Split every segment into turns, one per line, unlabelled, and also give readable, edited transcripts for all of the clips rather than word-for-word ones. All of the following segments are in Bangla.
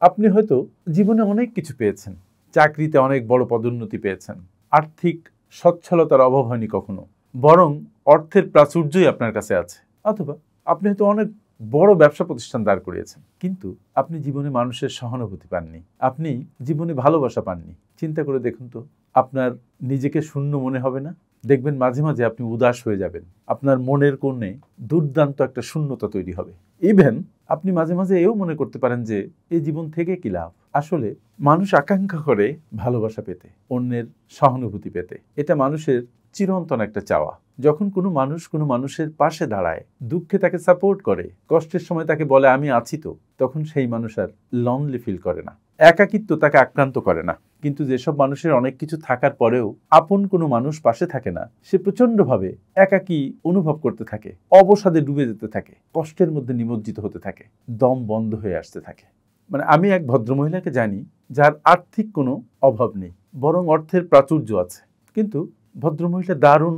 আপনি হয়তো জীবনে অনেক কিছু পেয়েছেন, চাকরিতে অনেক বড় পদোন্নতি পেয়েছেন, আর্থিক সচ্ছলতার অভাব হয়নি কখনো, বরং অর্থের প্রাচুর্যই আপনার কাছে আছে। অথবা আপনি হয়তো অনেক বড় ব্যবসা প্রতিষ্ঠান দাঁড় করিয়েছেন, কিন্তু আপনি জীবনে মানুষের সহানুভূতি পাননি, আপনি জীবনে ভালোবাসা পাননি। চিন্তা করে দেখুন তো, আপনার নিজেকে শূন্য মনে হবে না? দেখবেন মাঝে মাঝে আপনি উদাস হয়ে যাবেন, আপনার মনের কোণে দুর্দান্ত একটা শূন্যতা তৈরি হবে। ইভেন আপনি মাঝে মাঝে এও মনে করতে পারেন যে এই জীবন থেকে কি লাভ। আসলে মানুষ আকাঙ্ক্ষা করে ভালোবাসা পেতে, অন্যের সহানুভূতি পেতে। এটা মানুষের চিরন্তন একটা চাওয়া। যখন কোনো মানুষ কোনো মানুষের পাশে দাঁড়ায়, দুঃখে তাকে সাপোর্ট করে, কষ্টের সময় তাকে বলে আমি আছি তো, তখন সেই মানুষ আর লনলি ফিল করে না, একাকিত্ব তাকে আক্রান্ত করে না। কিন্তু যেসব মানুষের অনেক কিছু থাকার পরেও আপন কোনো মানুষ পাশে থাকে না, সে প্রচণ্ডভাবে একাকী অনুভব করতে থাকে, অবসাদে ডুবে যেতে থাকে, কষ্টের মধ্যে নিমজ্জিত হতে থাকে, দম বন্ধ হয়ে আসতে থাকে। মানে আমি এক ভদ্রমহিলাকে জানি যার আর্থিক কোনো অভাব নেই, বরং অর্থের প্রাচুর্য আছে, কিন্তু ভদ্রমহিলা দারুণ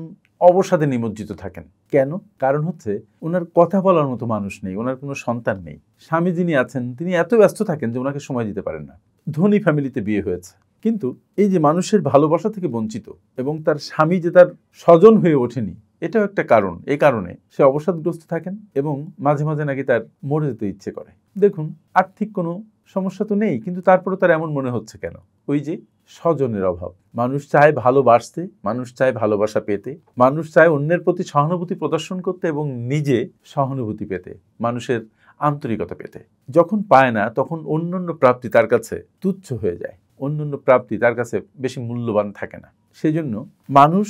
অবসাদে নিমজ্জিত থাকেন। কেন? কারণ হচ্ছে ওনার কথা বলার মতো মানুষ নেই, ওনার কোনো সন্তান নেই। স্বামী যিনি আছেন তিনি এত ব্যস্ত থাকেন যে ওনাকে সময় দিতে পারেন না। ধনী ফ্যামিলিতে বিয়ে হয়েছে, কিন্তু এই যে মানুষের ভালোবাসা থেকে বঞ্চিত এবং তার স্বামী যে তার স্বজন হয়ে ওঠেনি, এটাও একটা কারণ। এই কারণে সে অবসাদগ্রস্ত থাকেন এবং মাঝে মাঝে নাকি তার মরে যেতে ইচ্ছে করে। দেখুন, আর্থিক কোনো সমস্যা তো নেই, কিন্তু তারপরে তার এমন মনে হচ্ছে কেন? ওই যে স্বজনের অভাব। মানুষ চায় ভালোবাসতে, মানুষ চায় ভালোবাসা পেতে, মানুষ চায় অন্যের প্রতি সহানুভূতি প্রদর্শন করতে এবং নিজে সহানুভূতি পেতে, মানুষের আন্তরিকতা পেতে। যখন পায় না, তখন অন্যান্য প্রাপ্তি তার কাছে তুচ্ছ হয়ে যায়, অন্যান্য প্রাপ্তি তার কাছে বেশি মূল্যবান থাকে না। সেজন্য মানুষ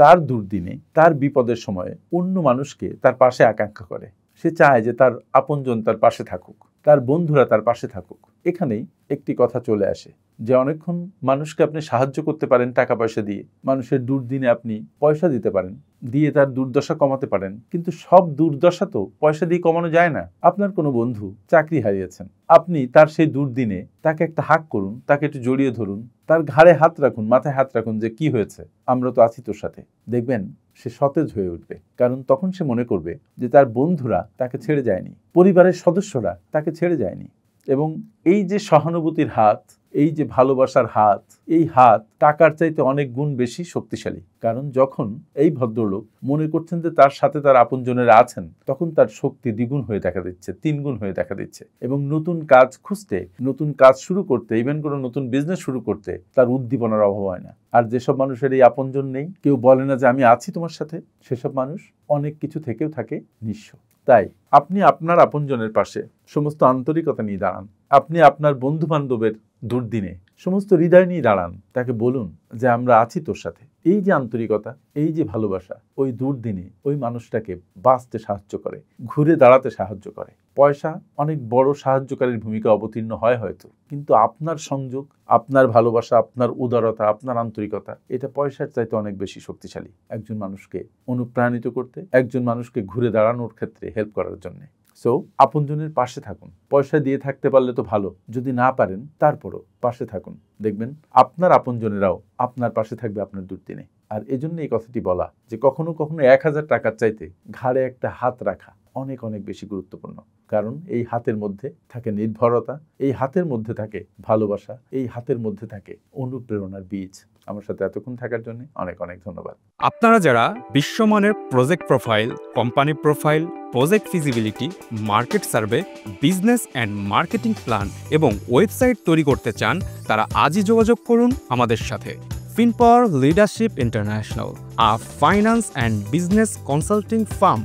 তার দুর্দিনে, তার বিপদের সময়ে অন্য মানুষকে তার পাশে আকাঙ্ক্ষা করে। সে চায় যে তার আপনজন তার পাশে থাকুক, তার বন্ধুরা তার পাশে থাকুক। এখানেই একটি কথা চলে আসে যে অনেকক্ষণ মানুষকে আপনি সাহায্য করতে পারেন টাকা পয়সা দিয়ে, মানুষের দুর্দিনে আপনি পয়সা দিতে পারেন, দিয়ে তার দুর্দশা কমাতে পারেন, কিন্তু সব দুর্দশা তো পয়সা দিয়ে কমানো যায় না। আপনার কোনো বন্ধু চাকরি হারিয়েছেন, আপনি তার সেই দুর্দিনে তাকে একটা হাক করুন, তাকে একটু জড়িয়ে ধরুন, তার ঘাড়ে হাত রাখুন, মাথায় হাত রাখুন যে কি হয়েছে, আমরা তো আছি তোর সাথে। দেখবেন সে সতেজ হয়ে উঠবে, কারণ তখন সে মনে করবে যে তার বন্ধুরা তাকে ছেড়ে যায়নি, পরিবারের সদস্যরা তাকে ছেড়ে যায়নি। এবং এই যে সহানুভূতির হাত, এই যে ভালোবাসার হাত, এই হাত টাকার চাইতে অনেক গুণ বেশি শক্তিশালী। কারণ যখন এই ভদ্রলোক মনে করছেন যে তার সাথে তার আপনজনেরা আছেন, তখন তার শক্তি দ্বিগুণ হয়ে দেখা দিচ্ছে, তিনগুণ হয়ে দেখা দিচ্ছে। এবং নতুন কাজ খুঁজতে, নতুন কাজ শুরু করতে, ইভেন কোনো নতুন বিজনেস শুরু করতে তার উদ্দীপনার অভাব হয় না। আর যেসব মানুষের এই আপনজন নেই, কেউ বলে না যে আমি আছি তোমার সাথে, সেসব মানুষ অনেক কিছু থেকেও থাকে নিঃস্ব। তাই আপনি আপনার আপনজনের পাশে সমস্ত আন্তরিকতা নিয়ে দাঁড়ান। আপনি আপনার বন্ধু বান্ধবের দুর্দিনে সমস্ত হৃদয় নিয়ে দাঁড়ান, তাকে বলুন যে আমরা আছি তোর সাথে। এই যে আন্তরিকতা, এই যে ভালোবাসা, ওই দুর্দিনে ওই মানুষটাকে বাঁচতে সাহায্য করে, ঘুরে দাঁড়াতে সাহায্য করে। পয়সা অনেক বড় সাহায্যকারীর ভূমিকা অবতীর্ণ হয় হয়তো, কিন্তু আপনার সংযোগ, আপনার ভালোবাসা, আপনার উদারতা, আপনার আন্তরিকতা, এটা পয়সার চাইতে অনেক বেশি শক্তিশালী একজন মানুষকে অনুপ্রাণিত করতে, একজন মানুষকে ঘুরে দাঁড়ানোর ক্ষেত্রে হেল্প করার জন্য। সো আপনজনের পাশে থাকুন। পয়সা দিয়ে থাকতে পারলে তো ভালো, যদি না পারেন তারপরও পাশে থাকুন। দেখবেন আপনার আপনজনেরাও আপনার পাশে থাকবে আপনার দুর্দিনে। আর এজন্য এই কথাটি বলা যে কখনো কখনো 1000 টাকার চাইতে ঘাড়ে একটা হাত রাখা অনেক অনেক বেশি গুরুত্বপূর্ণ। কারণ এই হাতের মধ্যে থাকে নির্ভরতা, এই হাতের মধ্যে থাকে ভালোবাসা, এই হাতের মধ্যে থাকে অনুপ্রেরণার বীজ। আমার সাথে এতক্ষণ থাকার জন্য অনেক অনেক ধন্যবাদ।
আপনারা যারা বিশ্বমানের project profile, company profile, project feasibility, market survey, business and marketing plan এবং ওয়েবসাইট তৈরি করতে চান, তারা আজই যোগাযোগ করুন আমাদের সাথে। Finpower leadership international, a finance and business consulting farm.